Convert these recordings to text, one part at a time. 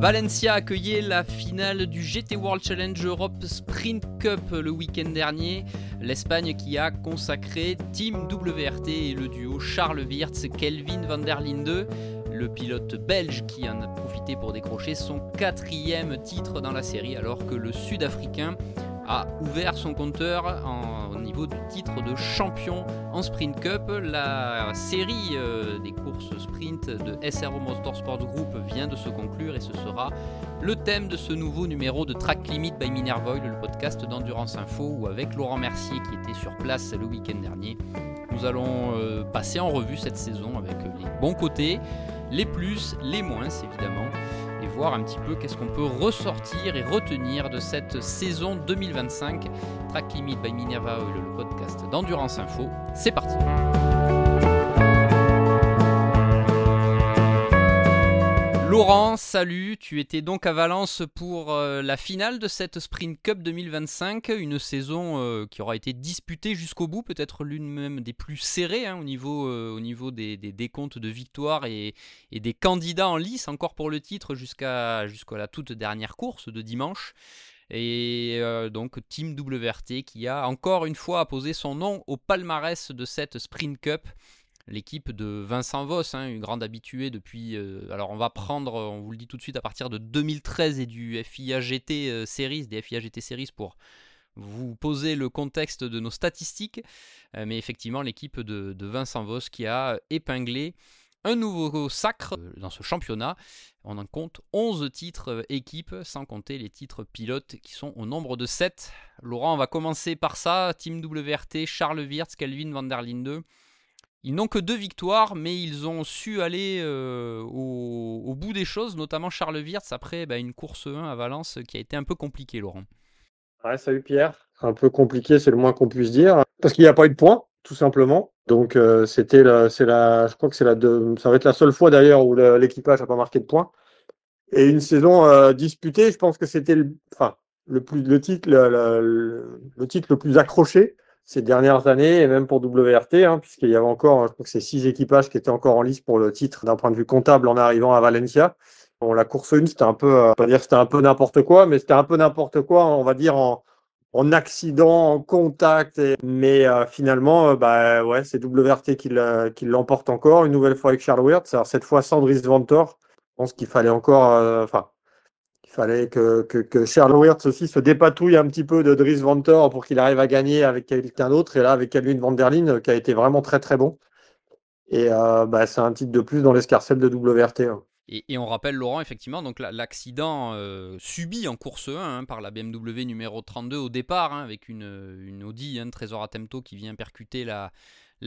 Valencia accueillait la finale du GT World Challenge Europe Sprint Cup le week-end dernier. L'Espagne qui a consacré Team WRT et le duo Charles Weerts-Kelvin van der Linde. Le pilote belge qui en a profité pour décrocher son 4e titre dans la série, alors que le Sud-Africain a ouvert son compteur au niveau du titre de champion en Sprint Cup. La série des courses sprint de SRO Motorsport Group vient de se conclure et ce sera le thème de ce nouveau numéro de Track Limit by Minerva Oil, le podcast d'Endurance Info, où avec Laurent Mercier qui était sur place le week-end dernier, nous allons passer en revue cette saison avec les bons côtés, les plus, les moins évidemment, et voir un petit peu qu'est-ce qu'on peut ressortir et retenir de cette saison 2025. Track Limit by Minerva Oil, le podcast d'Endurance Info, c'est parti. Laurent, salut, tu étais donc à Valence pour la finale de cette Sprint Cup 2025, une saison qui aura été disputée jusqu'au bout, peut-être l'une même des plus serrées au niveau des décomptes de victoires et des candidats en lice encore pour le titre jusqu'à la toute dernière course de dimanche. Et donc Team WRT qui a encore une fois apposé son nom au palmarès de cette Sprint Cup. L'équipe de Vincent Voss, une grande habituée depuis... alors on va prendre, on vous le dit tout de suite, à partir de 2013 et du FIA GT Series, des FIA GT Series pour vous poser le contexte de nos statistiques. Mais effectivement, l'équipe de Vincent Voss qui a épinglé un nouveau sacre dans ce championnat. On en compte 11 titres équipes, sans compter les titres pilotes qui sont au nombre de 7. Laurent, on va commencer par ça. Team WRT, Charles Weerts-Kelvin van der Linde. Ils n'ont que 2 victoires, mais ils ont su aller au bout des choses, notamment Charles Weerts après une course 1 à Valence qui a été un peu compliquée, Laurent. Ouais, salut Pierre. Un peu compliqué, c'est le moins qu'on puisse dire, parce qu'il n'y a pas eu de points, tout simplement. Donc je crois que ça va être la seule fois d'ailleurs où l'équipage n'a pas marqué de points. Et une saison disputée, je pense que c'était le titre le plus accroché ces dernières années, et même pour WRT, puisqu'il y avait encore, je crois que c'est 6 équipages qui étaient encore en lice pour le titre d'un point de vue comptable en arrivant à Valencia. Bon, la course 1, c'était un peu, pas dire que c'était un peu n'importe quoi, mais c'était un peu n'importe quoi, on va dire, en accident, en contact. Mais finalement, ouais, c'est WRT qui l'emporte encore, une nouvelle fois avec Charles Weerts. Alors cette fois sans Dries Vanthoor. Je pense qu'il fallait encore, il fallait que Charles Weerts aussi se dépatouille un petit peu de Dries Vanthoor pour qu'il arrive à gagner avec quelqu'un d'autre. Et là, avec Kelvin van der Linde, qui a été vraiment très très bon. Et c'est un titre de plus dans l'escarcelle de WRT. Et on rappelle, Laurent, effectivement, donc l'accident subi en course 1 par la BMW numéro 32 au départ, avec une Audi Trésor Attempto qui vient percuter la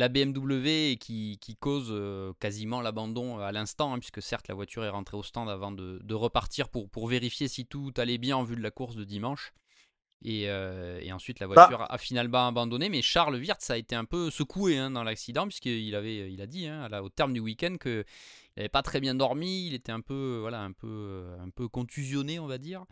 BMW et qui cause quasiment l'abandon à l'instant, puisque certes la voiture est rentrée au stand avant de repartir pour vérifier si tout allait bien en vue de la course de dimanche. Et ensuite la voiture a finalement abandonné, mais Charles Weerts a été un peu secoué dans l'accident, puisqu'il a dit au terme du week-end qu'il n'avait pas très bien dormi, il était un peu contusionné, on va dire,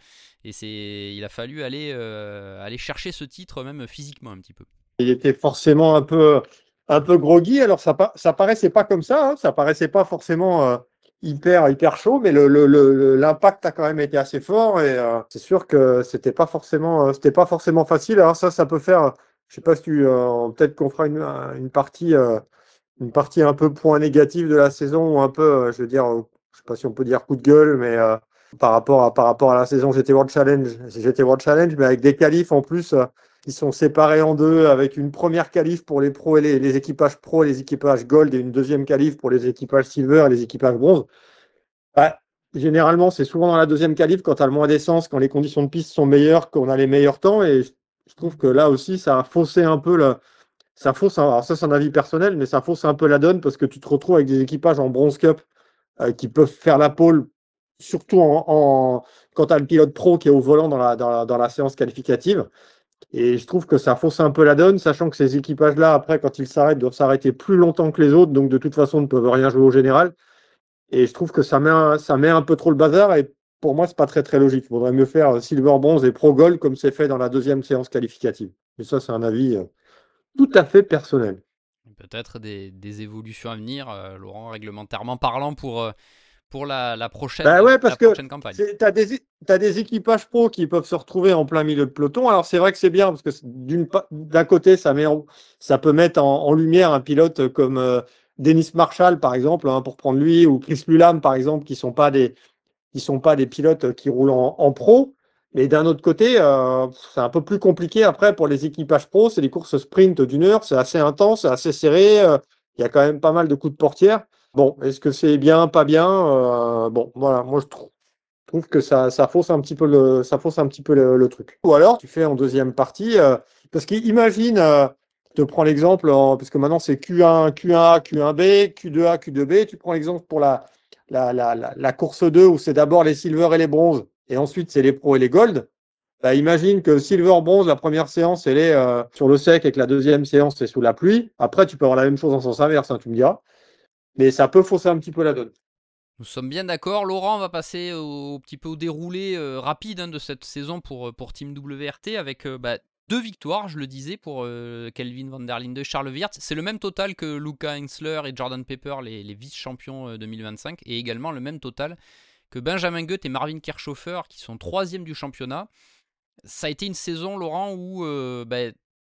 et il a fallu aller chercher ce titre même physiquement un petit peu. Il était forcément un peu groggy. Alors ça paraissait pas comme ça, ça paraissait pas forcément hyper chaud, mais l'impact a quand même été assez fort et c'est sûr que c'était pas forcément facile. Alors ça peut faire, je sais pas si peut-être qu'on fera une partie un peu point négatif de la saison, ou un peu, je veux dire, je sais pas si on peut dire coup de gueule, mais par rapport à la saison GT World Challenge, mais avec des qualifs en plus qui sont séparés en deux, avec une première qualif pour les pros et les équipages pro et les équipages gold, et une deuxième qualif pour les équipages silver et les équipages bronze. Généralement, c'est souvent dans la deuxième qualif, quand tu as le moins d'essence, quand les conditions de piste sont meilleures, qu'on a les meilleurs temps, et je trouve que là aussi, ça a faussé un peu alors ça c'est un avis personnel, mais ça fausse un peu la donne, parce que tu te retrouves avec des équipages en bronze cup qui peuvent faire la pole, surtout quand tu as le pilote pro qui est au volant dans la séance qualificative. Et je trouve que ça fausse un peu la donne, sachant que ces équipages-là, après, quand ils s'arrêtent, doivent s'arrêter plus longtemps que les autres, donc de toute façon ne peuvent rien jouer au général. Et je trouve que ça met un peu trop le bazar, et pour moi, c'est pas très très logique. Il faudrait mieux faire silver, bronze et pro gold comme c'est fait dans la deuxième séance qualificative. Mais ça, c'est un avis tout à fait personnel. Peut-être des évolutions à venir, Laurent, réglementairement parlant, pour pour Bah ouais, parce la que prochaine campagne. t'as des équipages pro qui peuvent se retrouver en plein milieu de peloton. Alors c'est vrai que c'est bien parce que d'un côté, ça peut mettre en lumière un pilote comme Dennis Marshall, par exemple, hein, pour prendre lui, ou Chris Lulam, par exemple, qui sont pas des pilotes qui roulent en pro. Mais d'un autre côté, c'est un peu plus compliqué après pour les équipages pro. C'est des courses sprint d'une heure, c'est assez intense, c'est assez serré. Il y a quand même pas mal de coups de portière. Bon, est-ce que c'est bien, pas bien? Bon, voilà, moi trouve que ça fausse un petit peu le truc. Ou alors, tu fais en deuxième partie, parce qu'imagine, je te prends l'exemple, parce que maintenant c'est Q1, Q1A, Q1B, Q2A, Q2B. Tu prends l'exemple pour la course 2 où c'est d'abord les silver et les bronzes, et ensuite c'est les pros et les gold. Bah, imagine que silver bronze, la première séance, elle est sur le sec et que la deuxième séance, c'est sous la pluie. Après, tu peux avoir la même chose en sens inverse, hein, tu me diras. Mais ça peut fausser un petit peu la donne. Nous sommes bien d'accord. Laurent, on va passer petit peu au déroulé rapide de cette saison pour Team WRT avec deux victoires, je le disais, pour Kelvin van der Linde et Charles Wirtz. C'est le même total que Luca Hensler et Jordan Pepper, les vice-champions 2025, et également le même total que Benjamin Goeth et Marvin Kirchhofer, qui sont troisième du championnat. Ça a été une saison, Laurent, où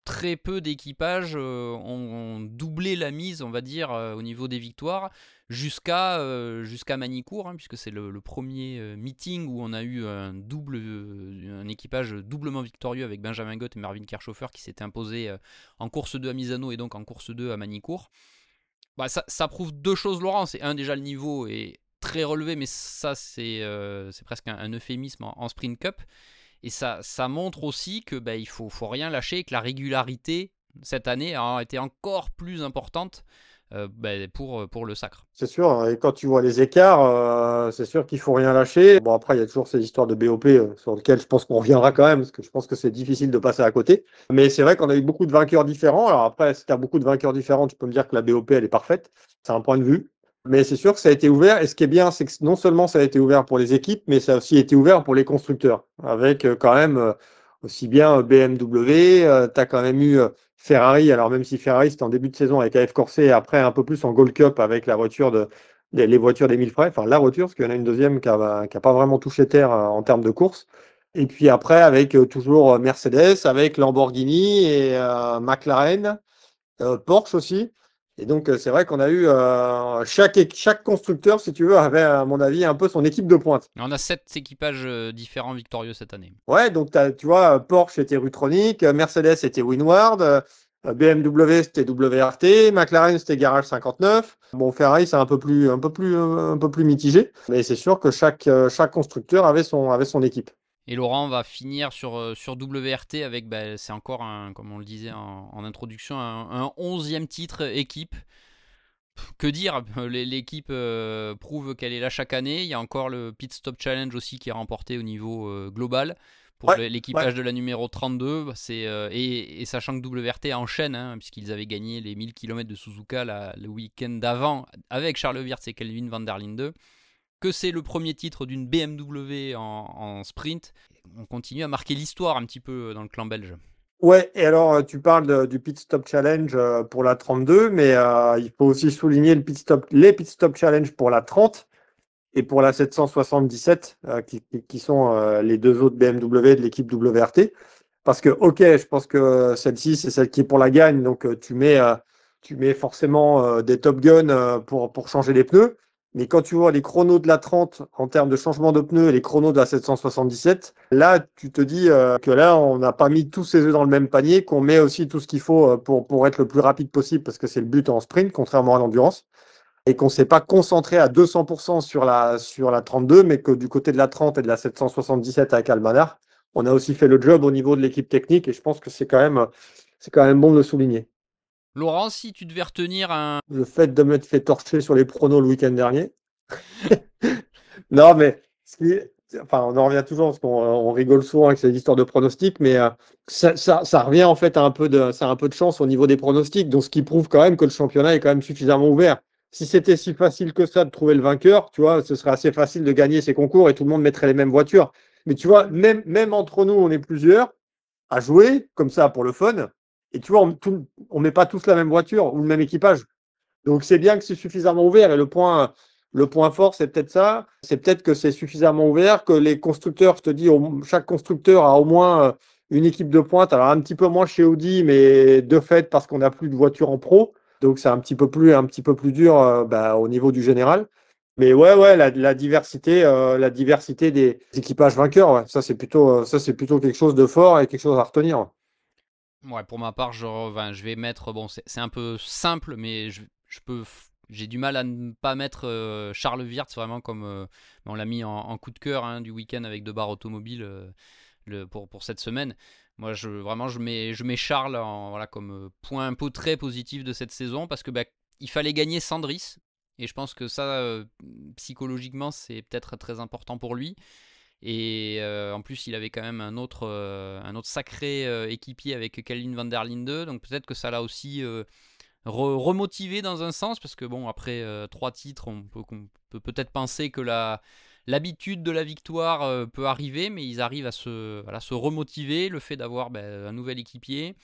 très peu d'équipages ont doublé la mise, on va dire, au niveau des victoires, jusqu'à Manicourt, puisque c'est le premier meeting où on a eu un équipage doublement victorieux avec Benjamin Goeth et Marvin Kirchhofer qui s'était imposé en course 2 à Misano et donc en course 2 à Manicourt. Ça prouve deux choses, Laurent. C'est déjà le niveau est très relevé, mais ça c'est presque un euphémisme en Sprint Cup. Et ça montre aussi que il faut rien lâcher et que la régularité cette année a été encore plus importante pour le sacre. C'est sûr, hein, et quand tu vois les écarts, c'est sûr qu'il faut rien lâcher. Bon, après, il y a toujours ces histoires de BOP sur lesquelles je pense qu'on reviendra quand même, parce que je pense que c'est difficile de passer à côté. Mais c'est vrai qu'on a eu beaucoup de vainqueurs différents. Alors après, si tu as beaucoup de vainqueurs différents, tu peux me dire que la BOP, elle est parfaite. C'est un point de vue. Mais c'est sûr que ça a été ouvert. Et ce qui est bien, c'est que non seulement ça a été ouvert pour les équipes, mais ça a aussi été ouvert pour les constructeurs. Avec quand même aussi bien BMW, tu as quand même eu Ferrari, alors même si Ferrari c'était en début de saison avec AF Corse et après un peu plus en Gold Cup avec la voiture les voitures des 1000 frais, enfin la voiture, parce qu'il y en a une deuxième qui a pas vraiment touché terre en termes de course. Et puis après avec toujours Mercedes, avec Lamborghini et McLaren, Porsche aussi. Et donc c'est vrai qu'on a eu chaque constructeur, si tu veux, avait à mon avis un peu son équipe de pointe. On a 7 équipages différents victorieux cette année. Ouais, donc tu vois, Porsche c'était Rutronic, Mercedes c'était Winward, BMW c'était WRT, McLaren c'était Garage 59. Bon, Ferrari c'est un peu plus mitigé, mais c'est sûr que chaque constructeur avait son équipe. Et Laurent va finir sur WRT avec, c'est encore, comme on le disait en introduction, un 11e titre équipe. Que dire, l'équipe prouve qu'elle est là chaque année. Il y a encore le Pit Stop Challenge aussi qui est remporté au niveau global pour Ouais, ouais. l'équipage de la numéro 32. Et sachant que WRT enchaîne, puisqu'ils avaient gagné les 1000 km de Suzuka le week-end d'avant avec Charles Wirtz et Kelvin van der Linde, que c'est le premier titre d'une BMW en sprint. On continue à marquer l'histoire un petit peu dans le clan belge. Ouais, et alors tu parles du Pit Stop Challenge pour la 32, mais il faut aussi souligner les Pit Stop Challenge pour la 30 et pour la 777, qui sont les deux autres BMW de l'équipe WRT. Parce que, ok, je pense que celle-ci, c'est celle qui est pour la gagne, donc tu mets forcément des Top Gun pour changer les pneus. Mais quand tu vois les chronos de la 30 en termes de changement de pneus et les chronos de la 777, là, tu te dis que là, on n'a pas mis tous ses œufs dans le même panier, qu'on met aussi tout ce qu'il faut pour être le plus rapide possible, parce que c'est le but en sprint, contrairement à l'endurance, et qu'on ne s'est pas concentré à 200% sur la 32, mais que du côté de la 30 et de la 777 avec Almanar, on a aussi fait le job au niveau de l'équipe technique, et je pense que c'est quand même bon de le souligner. Laurent, si tu devais retenir un... Le fait de m'être fait torcher sur les pronos le week-end dernier. Non, mais enfin, on en revient toujours parce qu'on rigole souvent avec ces histoires de pronostics, mais ça revient en fait à un peu de chance au niveau des pronostics, donc ce qui prouve quand même que le championnat est quand même suffisamment ouvert. Si c'était si facile que ça de trouver le vainqueur, tu vois, ce serait assez facile de gagner ces concours et tout le monde mettrait les mêmes voitures. Mais tu vois, même entre nous, on est plusieurs à jouer comme ça pour le fun. Et tu vois, on met pas tous la même voiture ou le même équipage. Donc c'est bien que c'est suffisamment ouvert. Et le point Le point fort, c'est peut-être ça. C'est peut-être que c'est suffisamment ouvert, que les constructeurs, je te dis, chaque constructeur a au moins une équipe de pointe. Alors un petit peu moins chez Audi, mais de fait parce qu'on n'a plus de voitures en pro. Donc c'est un petit peu plus dur au niveau du général. Mais ouais, la diversité des équipages vainqueurs, ouais, ça c'est plutôt quelque chose de fort et quelque chose à retenir. Ouais, pour ma part, je vais mettre. Bon, c'est un peu simple, mais j'ai du mal à ne pas mettre Charles Wirtz vraiment comme on l'a mis en coup de cœur hein, du week-end avec deux barres automobiles pour cette semaine. Moi, vraiment, je mets Charles voilà, comme point un peu très positif de cette saison parce que bah, il fallait gagner sans Driss. Et je pense que ça, psychologiquement, c'est peut-être très important pour lui. Et en plus, il avait quand même un autre sacré équipier avec Calvin Van der Linde. Donc peut-être que ça l'a aussi remotivé dans un sens. Parce que bon, après 3 titres, on peut peut-être penser que l'habitude de la victoire peut arriver. Mais ils arrivent à se remotiver. Le fait d'avoir un nouvel équipier.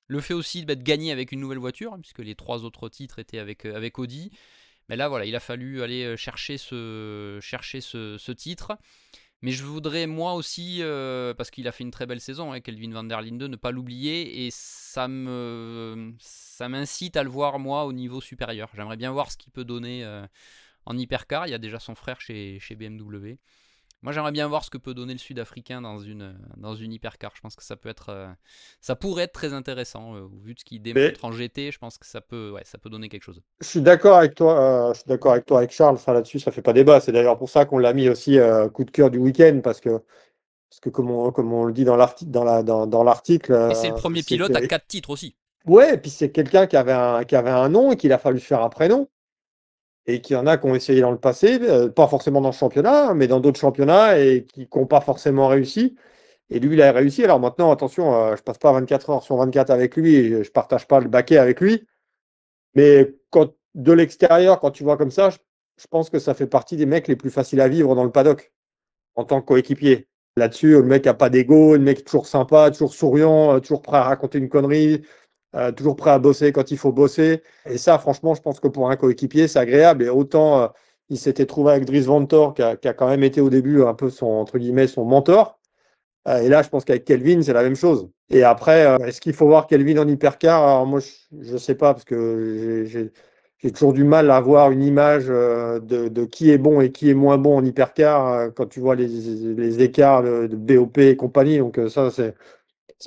Le fait aussi de gagner avec une nouvelle voiture. Hein, puisque les 3 autres titres étaient avec Audi. Mais là, voilà, il a fallu aller chercher ce titre. Mais je voudrais moi aussi, parce qu'il a fait une très belle saison, hein, Kelvin Van der Linde, ne pas l'oublier. Et ça m'incite à le voir moi au niveau supérieur. J'aimerais bien voir ce qu'il peut donner en hypercar. Il y a déjà son frère chez BMW. Moi, j'aimerais bien voir ce que peut donner le Sud-Africain dans une hypercar. Je pense que ça pourrait être très intéressant. Vu de ce qu'il Mais démontre en GT, je pense que ça peut donner quelque chose. je suis d'accord avec toi, je suis d'accord avec toi, avec Charles, ça là-dessus, ça fait pas débat. C'est d'ailleurs pour ça qu'on l'a mis aussi coup de cœur du week-end, parce que comme on le dit dans l'article, dans l'article, Et c'est le premier c'est pilote à que, 4 titres aussi. ouais, et puis c'est quelqu'un qui avait un nom et qu'il a fallu se faire un prénom, et qu'il y en a qui ont essayé dans le passé, pas forcément dans le championnat, mais dans d'autres championnats et qui n'ont pas forcément réussi. Et lui, il a réussi. Alors maintenant, attention, je passe pas 24 heures sur 24 avec lui, et je partage pas le baquet avec lui. Mais de l'extérieur, quand tu vois comme ça, je pense que ça fait partie des mecs les plus faciles à vivre dans le paddock en tant que coéquipier. Là-dessus, le mec n'a pas d'ego, le mec est toujours sympa, toujours souriant, toujours prêt à raconter une connerie, toujours prêt à bosser quand il faut bosser. Et ça, franchement, je pense que pour un coéquipier, c'est agréable. Et autant il s'était trouvé avec Dries Vanthoor, qui a quand même été au début un peu entre guillemets, son mentor. Et là, je pense qu'avec Kelvin, c'est la même chose. Et après, est-ce qu'il faut voir Kelvin en hypercar? Alors moi, je ne sais pas, parce que j'ai toujours du mal à avoir une image de qui est bon et qui est moins bon en hypercar quand tu vois les écarts de BOP et compagnie. Donc ça, c'est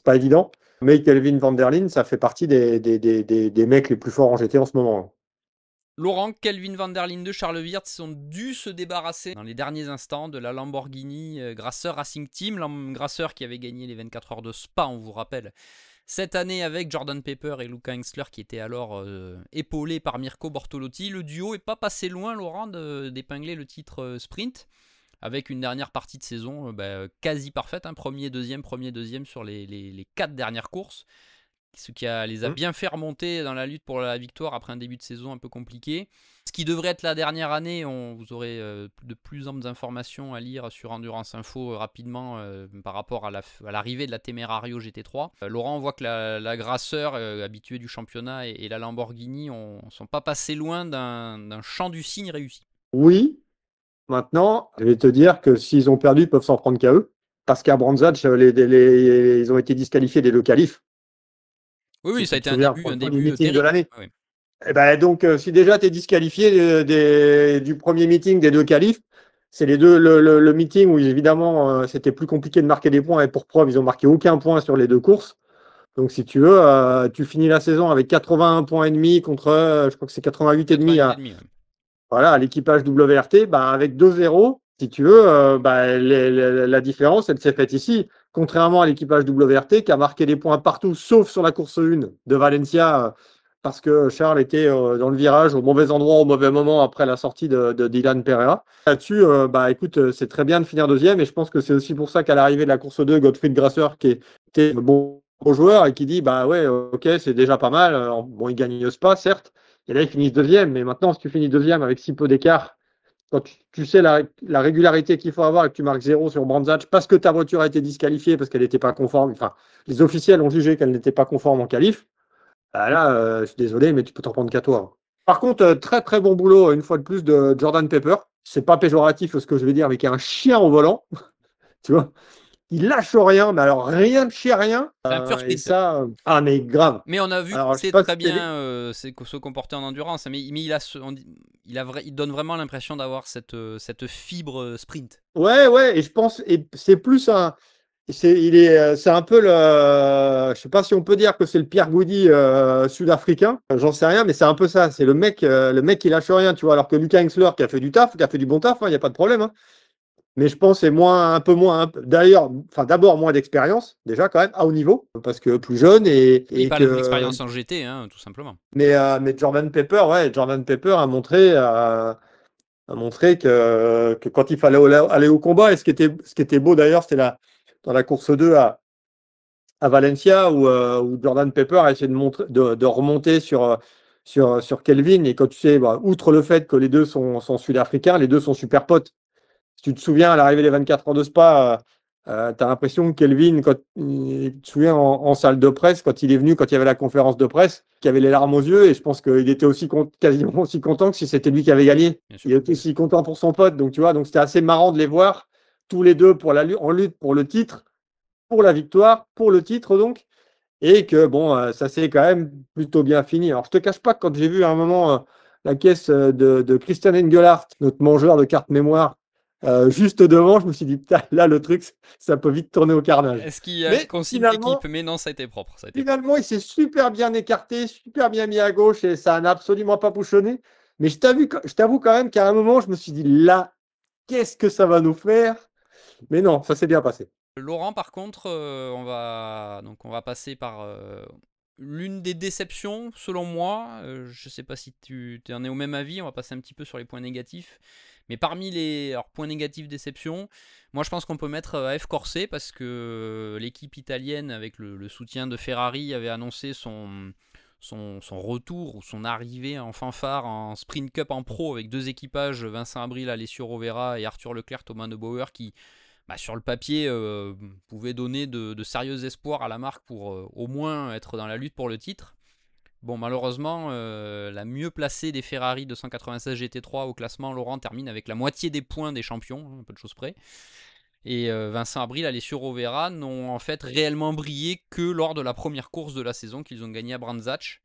pas évident. Mais Kelvin Van der Linde, ça fait partie des mecs les plus forts en GT en ce moment. Laurent, Kelvin Van der Linde, Charles Wirtz ont dû se débarrasser dans les derniers instants de la Lamborghini Grasser Racing Team. Grasser qui avait gagné les 24 heures de Spa, on vous rappelle, cette année avec Jordan Pepper et Luca Hengstler qui étaient alors épaulés par Mirko Bortolotti. Le duo est pas passé loin, Laurent, d'épingler le titre sprint avec une dernière partie de saison quasi parfaite. Hein, premier, deuxième sur les 4 dernières courses. Ce qui les a Hum. bien fait remonter dans la lutte pour la victoire après un début de saison un peu compliqué. Ce qui devrait être la dernière année, vous aurez de plus amples informations à lire sur Endurance Info rapidement par rapport à l'arrivée de la Temerario GT3. Laurent, on voit que la Grasseur, habituée du championnat, et la Lamborghini sont pas passés loin d'un champ du cygne réussi. Oui, maintenant, je vais te dire que s'ils ont perdu, ils peuvent s'en prendre qu'à eux. Parce qu'à Brandzatch, ils ont été disqualifiés des deux qualifs. Oui, oui, Si ça a tu te été souviens, un pour le premier début meeting de terrible. l'année. Oui. Eh ben, donc, si déjà tu es disqualifié du premier meeting des deux qualifs, c'est les deux, le meeting où évidemment c'était plus compliqué de marquer des points et pour preuve, ils ont marqué aucun point sur les deux courses. Donc, si tu veux, tu finis la saison avec 81 points et demi contre, je crois que c'est 88 et demi 88,5. Ouais. voilà, à l'équipage WRT, bah, avec 2-0, si tu veux, la différence, elle s'est faite ici. Contrairement à l'équipage WRT qui a marqué des points partout, sauf sur la course 1 de Valencia, parce que Charles était dans le virage au mauvais endroit, au mauvais moment après la sortie de Dylan Pereira. Là-dessus, écoute, c'est très bien de finir deuxième, et je pense que c'est aussi pour ça qu'à l'arrivée de la course 2, Gottfried Grasser, qui était un bon joueur et qui dit, bah ouais, ok, c'est déjà pas mal. Bon, il gagne pas, certes. Et là, ils finissent deuxième. Mais maintenant, si tu finis deuxième avec si peu d'écart, quand tu sais la régularité qu'il faut avoir et que tu marques zéro sur Brandzatch parce que ta voiture a été disqualifiée, parce qu'elle n'était pas conforme, enfin, les officiels ont jugé qu'elle n'était pas conforme en qualif, bah là, je suis désolé, mais tu peux t'en prendre qu'à toi. Par contre, très très bon boulot, une fois de plus, de Jordan Pepper. C'est pas péjoratif ce que je vais dire, mais qui est un chien au volant. Tu vois, il lâche rien, mais alors rien de chez rien. C'est un pur Et sprint. ça, ah mais grave. Mais on a vu qu'il Alors je sais sait pas si très c'est bien se comporter en endurance. Mais il a il donne vraiment l'impression d'avoir cette fibre sprint. ouais, ouais, et je pense, et c'est plus un, c'est un peu le, je sais pas si on peut dire que c'est le Pierre Goody sud-africain, j'en sais rien, mais c'est un peu ça. C'est le mec qui lâche rien, tu vois. Alors que Lucas Hensler qui a fait du taf, qui a fait du bon taf, il n'y a pas de problème. Hein. Mais je pense que c'est un peu moins, d'ailleurs, enfin d'abord moins d'expérience déjà quand même à haut niveau, parce que plus jeune Oui, et pas que, l'expérience en GT, hein, tout simplement. mais Jordan Pepper, ouais, Jordan Pepper a montré que quand il fallait aller au combat, et ce qui était beau d'ailleurs, c'était dans la course 2 à Valencia où Jordan Pepper a essayé de remonter sur Kelvin. Et quand tu sais, bah, outre le fait que les deux sont sud-africains, les deux sont super potes. Si tu te souviens, à l'arrivée des 24 heures de Spa, tu as l'impression que Kelvin, tu te souviens en salle de presse, quand il est venu, quand il y avait la conférence de presse, qu'il avait les larmes aux yeux, et je pense qu'il était quasiment aussi content que si c'était lui qui avait gagné. Bien sûr. Il était aussi content pour son pote, donc tu vois, donc c'était assez marrant de les voir tous les deux en lutte pour le titre, pour la victoire, pour le titre donc, et que bon, ça s'est quand même plutôt bien fini. Alors je te cache pas que quand j'ai vu à un moment la caisse de Christian Engelhardt, notre mangeur de cartes mémoire, juste devant, je me suis dit, putain, là, le truc, ça peut vite tourner au carnage. Est-ce qu'il y a Mais consigne d'équipe? finalement, Mais non, ça a été propre. Ça a été propre. finalement, il s'est super bien écarté, super bien mis à gauche et ça n'a absolument pas bouchonné. Mais je t'avoue quand même qu'à un moment, je me suis dit, là, qu'est-ce que ça va nous faire? Mais non, ça s'est bien passé. Laurent, par contre, on va passer par l'une des déceptions, selon moi. Je ne sais pas si tu en es au même avis. On va passer un petit peu sur les points négatifs. Mais parmi les points négatifs, déceptions, moi je pense qu'on peut mettre AF Corse parce que l'équipe italienne, avec le soutien de Ferrari, avait annoncé son retour ou son arrivée en fanfare en Sprint Cup en pro avec deux équipages, Vincent Abril, Alessio Rovera et Arthur Leclerc, Thomas Neubauer, qui sur le papier pouvait donner de sérieux espoirs à la marque pour au moins être dans la lutte pour le titre. Bon, malheureusement, la mieux placée des Ferrari 296 GT3 au classement, Laurent, termine avec la moitié des points des champions, un peu de choses près. Et Vincent Abril, Alessio Rovera n'ont en fait réellement brillé que lors de la première course de la saison qu'ils ont gagnée à Brands Hatch.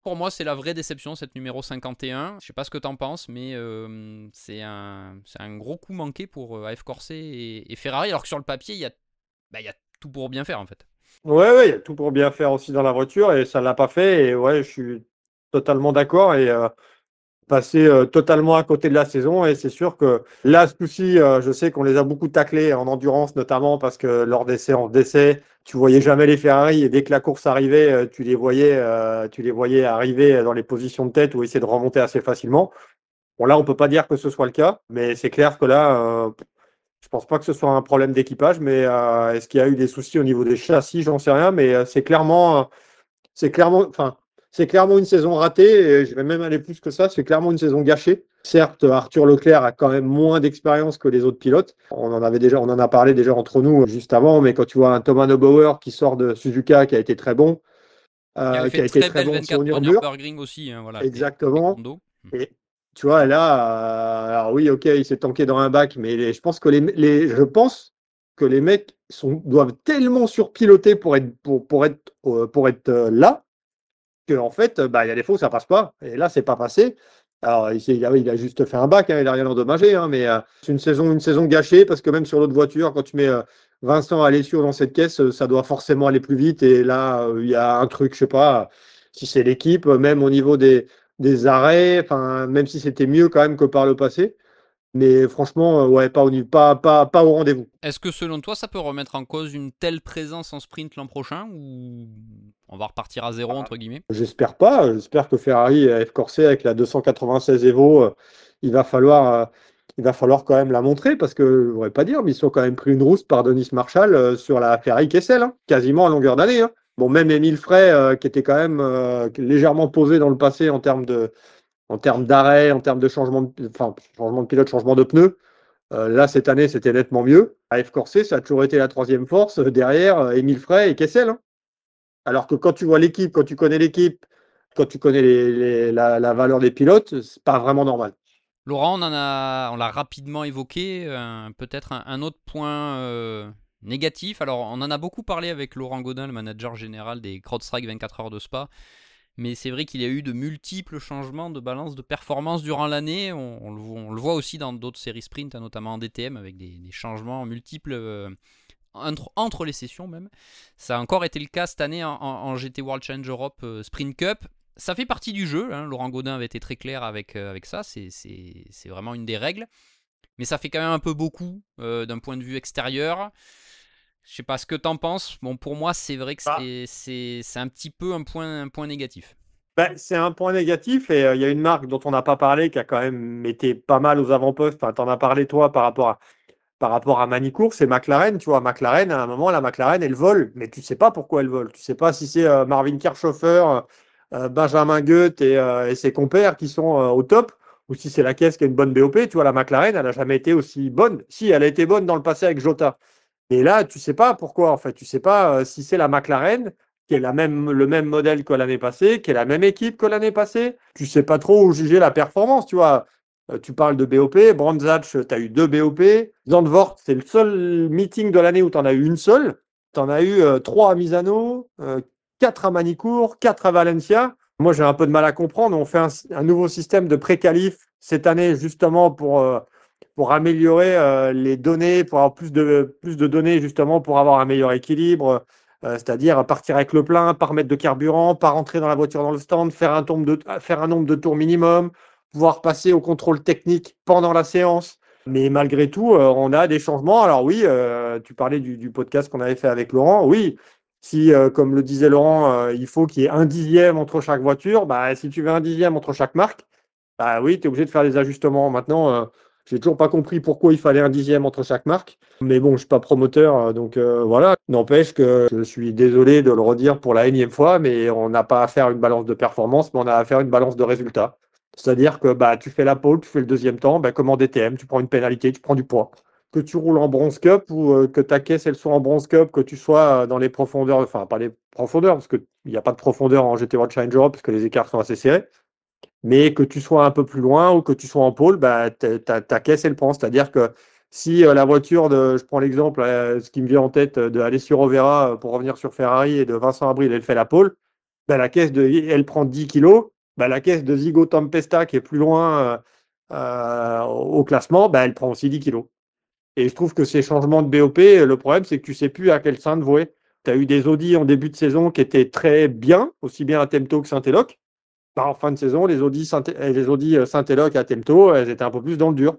Pour moi, c'est la vraie déception, cette numéro 51. Je sais pas ce que tu en penses, mais c'est un gros coup manqué pour AF Corse et Ferrari, alors que sur le papier, il y a tout pour bien faire en fait. Ouais, ouais, il y a tout pour bien faire aussi dans la voiture et ça ne l'a pas fait. Et ouais, je suis totalement d'accord et passé totalement à côté de la saison. Et c'est sûr que là, ce coup-ci, je sais qu'on les a beaucoup taclés en endurance, notamment parce que lors des séances d'essai, tu voyais jamais les Ferrari et dès que la course arrivait, tu les voyais arriver dans les positions de tête ou essayer de remonter assez facilement. Bon, là, on peut pas dire que ce soit le cas, mais c'est clair que là, je pense pas que ce soit un problème d'équipage, mais est-ce qu'il y a eu des soucis au niveau des châssis? J'en sais rien, mais enfin, c'est clairement une saison ratée. Et je vais même aller plus que ça. C'est clairement une saison gâchée. Certes, Arthur Leclerc a quand même moins d'expérience que les autres pilotes. On en a parlé déjà entre nous juste avant, mais quand tu vois un Thomas Neubauer qui sort de Suzuka, qui a été très bon, Il avait qui fait a été très très belle bon sur 24 heures Nürburgring, Nürburgring aussi, hein, voilà, avec exactement. Kondo. Et tu vois, là, alors oui, ok, il s'est tanké dans un bac, mais je pense que je pense que les mecs doivent tellement surpiloter pour être là qu'en fait, bah, il y a des fois où ça passe pas. Et là, c'est pas passé. Alors, il a juste fait un bac, hein, il n'a rien endommagé, hein, mais c'est une saison gâchée parce que même sur l'autre voiture, quand tu mets Vincent Alessio dans cette caisse, ça doit forcément aller plus vite. Et là, il y a un truc, je sais pas, si c'est l'équipe, même au niveau des arrêts, enfin, même si c'était mieux quand même que par le passé. Mais franchement, ouais, pas au rendez-vous. Est-ce que selon toi, ça peut remettre en cause une telle présence en sprint l'an prochain ou on va repartir à zéro entre guillemets? J'espère pas. J'espère que Ferrari F Corset avec la 296 Evo, il va falloir, euh, il va falloir quand même la montrer parce que je ne voudrais pas dire, mais ils sont quand même pris une rousse par Denis Marshall sur la Ferrari Kessel, hein, quasiment à longueur d'année. Hein. Bon, même Émile Frey, qui était quand même légèrement posé dans le passé en termes d'arrêt, en termes de changement de pilote, changement de pneus. Là, cette année, c'était nettement mieux. À F Corset, ça a toujours été la troisième force derrière Émile Frey et Kessel. Hein. Alors que quand tu vois l'équipe, quand tu connais l'équipe, Quand tu connais la valeur des pilotes, c'est pas vraiment normal. Laurent, on l'a rapidement évoqué. Peut-être un autre point négatif. Alors, on en a beaucoup parlé avec Laurent Gaudin, le manager général des CrowdStrike 24 heures de Spa. Mais c'est vrai qu'il y a eu de multiples changements de balance de performance durant l'année. On le voit aussi dans d'autres séries sprint, notamment en DTM, avec des changements multiples entre les sessions même. Ça a encore été le cas cette année en GT World Challenge Europe Sprint Cup. Ça fait partie du jeu, hein. Laurent Gaudin avait été très clair avec ça, c'est vraiment une des règles. Mais ça fait quand même un peu beaucoup d'un point de vue extérieur. Je sais pas ce que t'en penses. Bon, pour moi, c'est vrai que Ah. c'est un petit peu un point négatif. Ben, c'est un point négatif et il y a une marque dont on n'a pas parlé qui a quand même été pas mal aux avant-postes. Enfin, tu en as parlé toi par rapport à Manicourt, c'est McLaren. Tu vois, McLaren, à un moment, la McLaren, elle vole, mais tu sais pas pourquoi elle vole. Tu sais pas si c'est Marvin Kirchhofer, Benjamin Goeth et ses compères qui sont au top ou si c'est la caisse qui a une bonne BOP. Tu vois, la McLaren, elle n'a jamais été aussi bonne. Si, elle a été bonne dans le passé avec Jota. Et là, tu sais pas pourquoi, en fait. Tu sais pas si c'est la McLaren, qui est le même modèle que l'année passée, qui est la même équipe que l'année passée. Tu sais pas trop où juger la performance, tu vois. Tu parles de BOP, Brandzatch, tu as eu 2 BOP. Zandvoort, c'est le seul meeting de l'année où tu en as eu une seule. Tu en as eu 3 à Misano, 4 à Manicourt, 4 à Valencia. Moi, j'ai un peu de mal à comprendre. On fait un nouveau système de pré-qualif cette année, justement, pour améliorer les données, pour avoir plus de données justement pour avoir un meilleur équilibre, c'est-à-dire partir avec le plein, pas remettre de carburant, pas rentrer dans la voiture dans le stand, faire un nombre de tours minimum, pouvoir passer au contrôle technique pendant la séance. Mais malgré tout, on a des changements. Alors oui, tu parlais du podcast qu'on avait fait avec Laurent. Oui, si, comme le disait Laurent, il faut qu'il y ait un dixième entre chaque voiture, bah, si tu veux un dixième entre chaque marque, bah oui, tu es obligé de faire des ajustements. Maintenant, j'ai toujours pas compris pourquoi il fallait un dixième entre chaque marque. Mais bon, je suis pas promoteur, donc voilà. N'empêche que je suis désolé de le redire pour la énième fois, mais on n'a pas à faire une balance de performance, mais on a à faire une balance de résultat. C'est-à-dire que bah, tu fais la pole, tu fais le deuxième temps, bah, comme en DTM, tu prends une pénalité, tu prends du poids. Que tu roules en bronze cup ou que ta caisse elle soit en bronze cup, que tu sois dans les profondeurs, enfin pas les profondeurs, parce qu'il n'y a pas de profondeur en GT World Challenge Europe, parce que les écarts sont assez serrés. Mais que tu sois un peu plus loin ou que tu sois en pôle, bah, ta caisse, elle prend. C'est-à-dire que si la voiture je prends l'exemple, ce qui me vient en tête de Alessio Rovera pour revenir sur Ferrari et de Vincent Abril, elle fait la pôle, bah, elle prend 10 kilos. Bah, la caisse de Zigo Tempesta qui est plus loin au classement, bah, elle prend aussi 10 kilos. Et je trouve que ces changements de BOP, le problème, c'est que tu ne sais plus à quel sein te vouer. Tu as eu des Audi en début de saison qui étaient très bien, aussi bien à Temto que Saint-Eloc. Bah, en fin de saison, les Audi Saint-Eloc à Temto, elles étaient un peu plus dans le dur.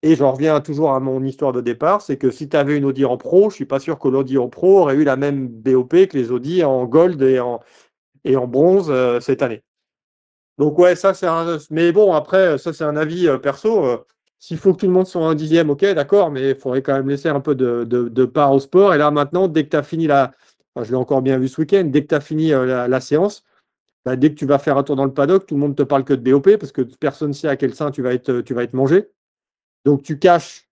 Et j'en reviens toujours à mon histoire de départ, c'est que si tu avais une Audi en pro, je ne suis pas sûr que l'Audi en pro aurait eu la même BOP que les Audi en gold et en bronze cette année. Donc ouais, ça c'est un. Mais bon, après, ça c'est un avis perso. S'il faut que tout le monde soit un dixième, ok, d'accord, mais il faudrait quand même laisser un peu de part au sport. Et là maintenant, dès que tu as fini enfin, je l'ai encore bien vu ce week-end, dès que tu as fini la séance, bah, dès que tu vas faire un tour dans le paddock, tout le monde ne te parle que de BOP parce que personne ne sait à quel sein tu vas être mangé. Donc tu caches.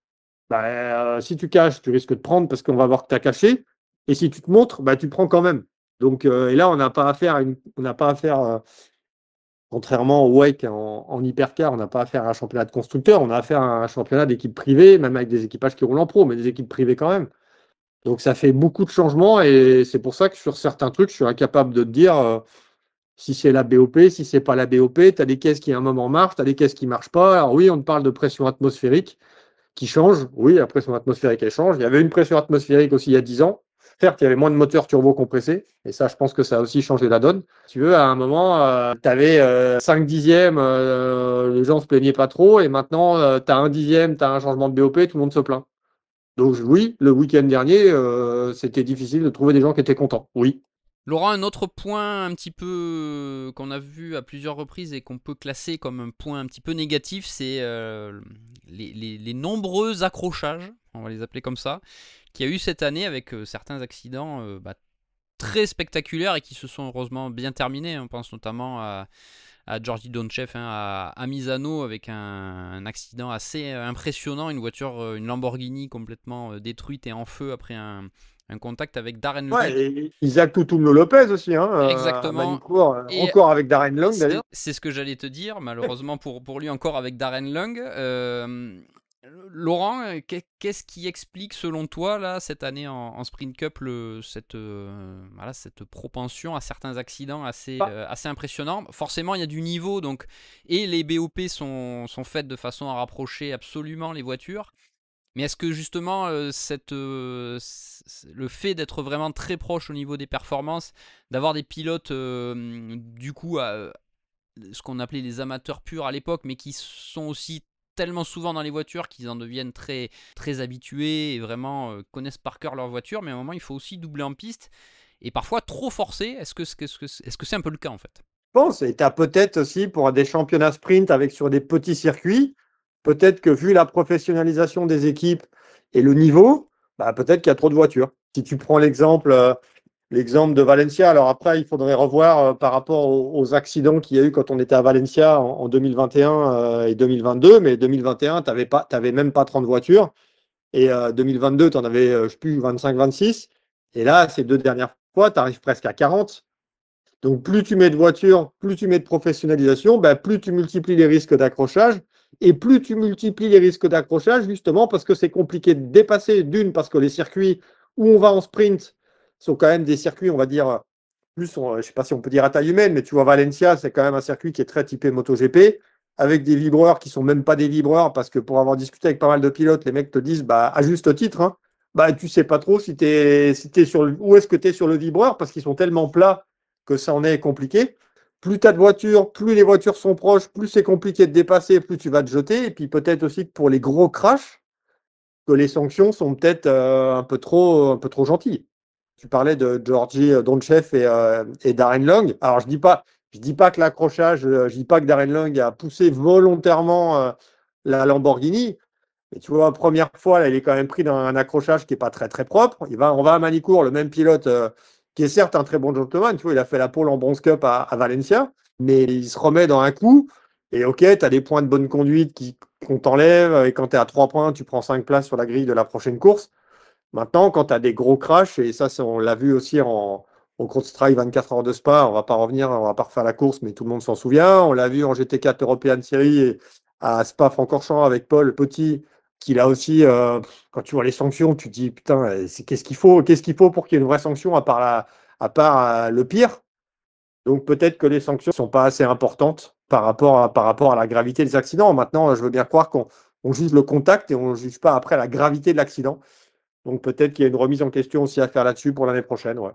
Bah, si tu caches, tu risques de prendre parce qu'on va voir que tu as caché. Et si tu te montres, bah, tu prends quand même. Donc, et là, on n'a pas affaire on n'a pas affaire, contrairement au WEC en hypercar, on n'a pas affaire à un championnat de constructeurs, on a affaire à un championnat d'équipes privées, même avec des équipages qui roulent en pro, mais des équipes privées quand même. Donc ça fait beaucoup de changements et c'est pour ça que sur certains trucs, je suis incapable de te dire si c'est la BOP, si c'est pas la BOP, tu as des caisses qui à un moment marchent, tu as des caisses qui marchent pas. Alors oui, on te parle de pression atmosphérique qui change. Oui, la pression atmosphérique, elle change. Il y avait une pression atmosphérique aussi il y a 10 ans. Certes, il y avait moins de moteurs turbo compressés, et ça, je pense que ça a aussi changé la donne. Si tu veux, à un moment, tu avais 5 dixièmes, les gens se plaignaient pas trop, et maintenant, tu as un dixième, tu as un changement de BOP, tout le monde se plaint. Donc oui, le week-end dernier, c'était difficile de trouver des gens qui étaient contents. Oui. Laurent, un autre point un petit peu qu'on a vu à plusieurs reprises et qu'on peut classer comme un point un petit peu négatif, c'est les nombreux accrochages, on va les appeler comme ça, qu'il y a eu cette année avec certains accidents très spectaculaires et qui se sont heureusement bien terminés. On pense notamment à Georgi Donchev, à Misano, avec un accident assez impressionnant, une voiture, une Lamborghini complètement détruite et en feu après un un contact avec Darren Long. Ouais, et Isaac Toutoumlo Lopez aussi, hein, à Exactement. Manicourt, Et encore avec Darren Long d'ailleurs. c'est ce que j'allais te dire, malheureusement pour lui encore avec Darren Long. Laurent, qu'est-ce qui explique selon toi là cette année en Sprint Cup cette propension à certains accidents assez impressionnants. Forcément, il y a du niveau, donc, et les BOP sont faites de façon à rapprocher absolument les voitures. Mais est-ce que justement le fait d'être vraiment très proche au niveau des performances, d'avoir des pilotes du coup ce qu'on appelait les amateurs purs à l'époque, mais qui sont aussi tellement souvent dans les voitures qu'ils en deviennent très, très habitués et vraiment connaissent par cœur leur voiture, mais à un moment il faut aussi doubler en piste et parfois trop forcer. Est-ce que c'est un peu le cas en fait? Je pense, et tu as peut-être aussi pour des championnats sprint avec sur des petits circuits, peut-être que vu la professionnalisation des équipes et le niveau, bah, peut-être qu'il y a trop de voitures. Si tu prends l'exemple de Valencia, alors après, il faudrait revoir par rapport aux accidents qu'il y a eu quand on était à Valencia en 2021 et 2022, mais 2021, tu n'avais même pas 30 voitures, et 2022, tu en avais, je ne sais plus, 25-26, et là, ces 2 dernières fois, tu arrives presque à 40. Donc, plus tu mets de voitures, plus tu mets de professionnalisation, ben, plus tu multiplies les risques d'accrochage. Et plus tu multiplies les risques d'accrochage, justement, parce que c'est compliqué de dépasser, d'une, parce que les circuits où on va en sprint sont quand même des circuits, on va dire, je ne sais pas si on peut dire à taille humaine, mais tu vois, Valencia, c'est quand même un circuit qui est très typé MotoGP, avec des vibreurs qui ne sont même pas des vibreurs, parce que pour avoir discuté avec pas mal de pilotes, les mecs te disent, bah, à juste titre, hein, bah, tu ne sais pas trop si où est-ce que tu es sur le vibreur, parce qu'ils sont tellement plats que ça en est compliqué. Plus tu as de voitures, plus les voitures sont proches, plus c'est compliqué de dépasser, plus tu vas te jeter. Et puis peut-être aussi que pour les gros crashs, que les sanctions sont peut-être un peu trop gentilles. Tu parlais de Georgi Donchev et Darren Long. Alors je dis pas que l'accrochage, je dis pas que Darren Long a poussé volontairement la Lamborghini. Mais tu vois, première fois, là, il est quand même pris dans un accrochage qui n'est pas très très propre. On va à Manicourt, le même pilote qui est certes un très bon gentleman. Tu vois, il a fait la pole en Bronze Cup à Valencia, mais il se remet dans un coup. Et ok, tu as des points de bonne conduite qu'on t'enlève. Et quand tu es à 3 points, tu prends 5 places sur la grille de la prochaine course. Maintenant, quand tu as des gros crashs, et ça, on l'a vu aussi au Cross-Trail 24 heures de Spa, on va pas revenir, on va pas refaire la course, mais tout le monde s'en souvient. On l'a vu en GT4 European Series et à Spa-Francorchamps avec Paul Petit, qui là aussi, quand tu vois les sanctions, tu te dis putain, qu'est-ce qu'il faut pour qu'il y ait une vraie sanction à part le pire. Donc peut-être que les sanctions ne sont pas assez importantes par rapport à la gravité des accidents. Maintenant, je veux bien croire qu'on juge le contact et on ne juge pas après la gravité de l'accident. Donc peut-être qu'il y a une remise en question aussi à faire là-dessus pour l'année prochaine. Ouais.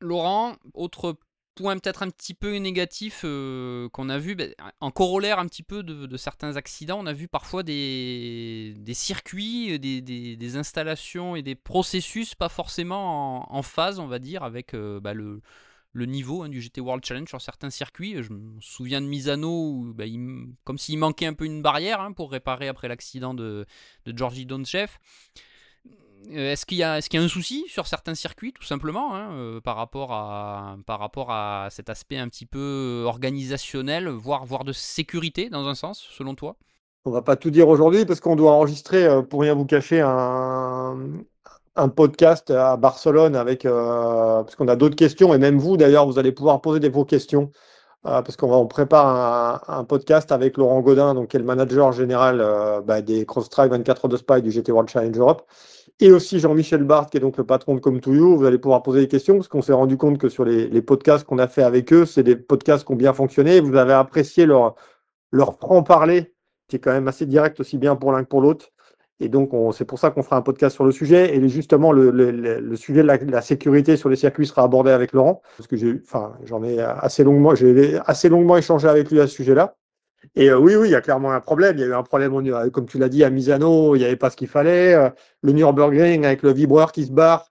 Laurent, autre point peut-être un petit peu négatif qu'on a vu, en corollaire un petit peu de certains accidents, on a vu parfois des circuits, des installations et des processus pas forcément en phase, on va dire, avec le niveau du GT World Challenge sur certains circuits. Je me souviens de Misano, où, comme s'il manquait un peu une barrière pour réparer après l'accident de Georgi Donchev. Est-ce qu'il y a un souci sur certains circuits, tout simplement, par rapport à cet aspect un petit peu organisationnel, voire de sécurité, dans un sens, selon toi? On va pas tout dire aujourd'hui parce qu'on doit enregistrer, pour rien vous cacher, un podcast à Barcelone parce qu'on a d'autres questions et même vous d'ailleurs, vous allez pouvoir poser vos questions parce on prépare un podcast avec Laurent Godin, donc qui est le manager général des Cross-Trail 24 heures de Spa et du GT World Challenge Europe. Et aussi Jean-Michel Barthes, qui est donc le patron de Come2You. Vous allez pouvoir poser des questions parce qu'on s'est rendu compte que sur les podcasts qu'on a fait avec eux, c'est des podcasts qui ont bien fonctionné. Vous avez apprécié leur franc-parler, qui est quand même assez direct aussi bien pour l'un que pour l'autre. Et donc, c'est pour ça qu'on fera un podcast sur le sujet. Et justement, le sujet de la sécurité sur les circuits sera abordé avec Laurent, parce que j'ai assez longuement échangé avec lui à ce sujet-là. Et oui, il y a clairement un problème. Il y a eu un problème, comme tu l'as dit, à Misano, il n'y avait pas ce qu'il fallait. Le Nürburgring avec le vibreur qui se barre,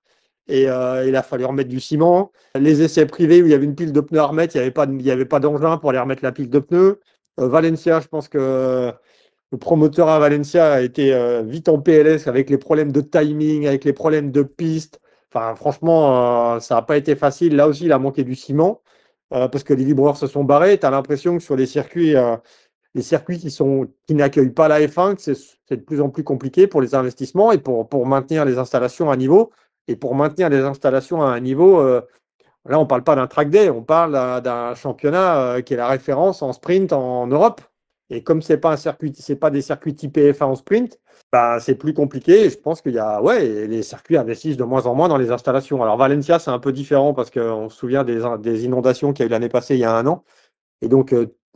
et il a fallu remettre du ciment. Les essais privés où il y avait une pile de pneus à remettre, il y avait pas d'engin pour aller remettre la pile de pneus. Valencia, je pense que le promoteur à Valencia a été vite en PLS avec les problèmes de timing, avec les problèmes de piste. Enfin, franchement, ça n'a pas été facile. Là aussi, il a manqué du ciment parce que les vibreurs se sont barrés. Tu as l'impression que sur les circuits qui n'accueillent pas la F1, que c'est de plus en plus compliqué pour les investissements et pour maintenir les installations à niveau. et pour maintenir les installations à un niveau. Là, on ne parle pas d'un track day, on parle d'un championnat qui est la référence en sprint en Europe. Et comme c'est pas un circuit, c'est pas des circuits type F1 en sprint, bah, c'est plus compliqué. Et je pense qu'il y a, ouais, les circuits investissent de moins en moins dans les installations. Alors Valencia, c'est un peu différent parce qu'on se souvient des inondations qu'il y a eu l'année passée, il y a un an. Et donc